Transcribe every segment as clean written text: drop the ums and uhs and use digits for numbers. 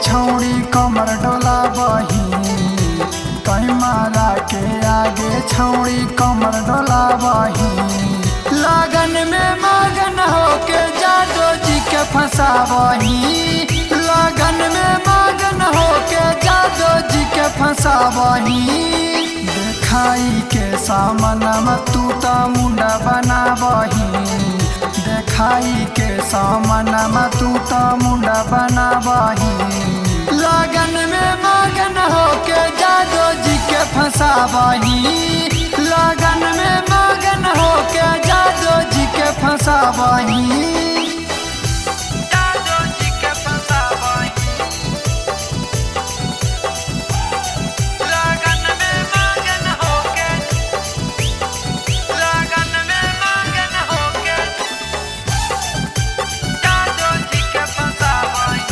छौड़ी कमर डोला बही, कहीं मारा के आगे छौड़ी कमर डोला बही। लगन में मगन होके जादो जी के फंसावही, लगन में मगन होके जादो जी के फंसावही। देखाई के सामनम तू त मुंडा बनावही, देखाई के सामनम तू त मुंडा बनावही। लगन में मगन होके जादो जी के फंसावही, लगन में मगन होके जादो जी के फंसावही। जादो जी के फंसावही, लगन में मगन होके, लगन में मगन होके जादो जी के फंसावही,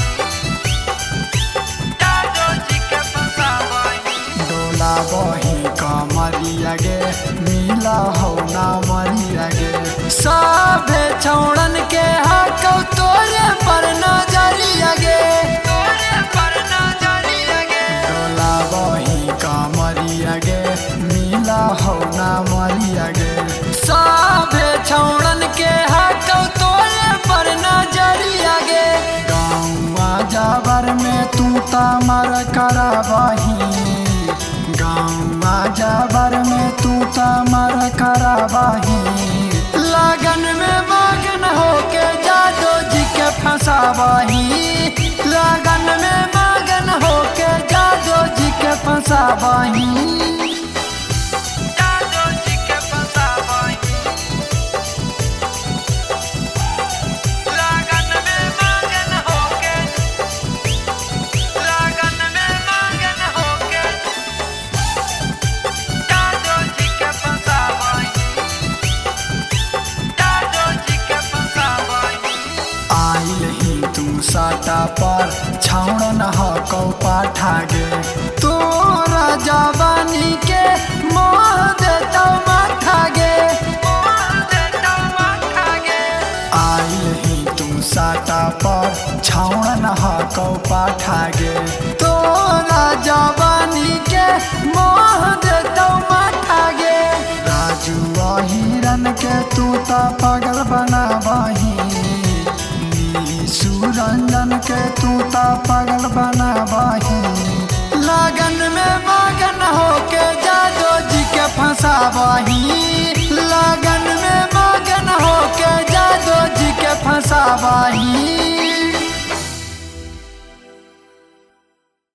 जादो जी के फंसावही। डोला बही कमरिया गे मिला हो ना मरिया गे, सभे छौड़न के हकौ तोरे पर नजरिया गे, तोरे पर नजरिया गे। डोला बही कमरिया गे मिला हो ना मरिया गे, सभे छौड़न के हकौ तोरे पर नजरिया गे। गाँवा जाबर में तू त मर करावही, गाँवा जाबर में तू त मर करावही। लगन में मगन होके जादो जी के फंसावही, लगन में मगन होके जादो जी के फंसावही, जादो जी के फंसावही। लगन में मगन होके, लगन में मगन होके जादो जी के फंसावही, जादो जी के फंसावही। आइल ही तू साटा पर छौड़न हकौ पाठा गे, तोरा जवानी के मोह देतौ माथा गे, मोह देतौ माथा गे। आइल ही तू साटा पर छौड़न हकौ पाठा गे, तोरा जवानी के मोह देतौ माथा गे। राजू हिरन के तू त पागल बनावही, सुरंजन के तू त पागल बनावही। लगन में मगन होके जादो जी के फंसावही,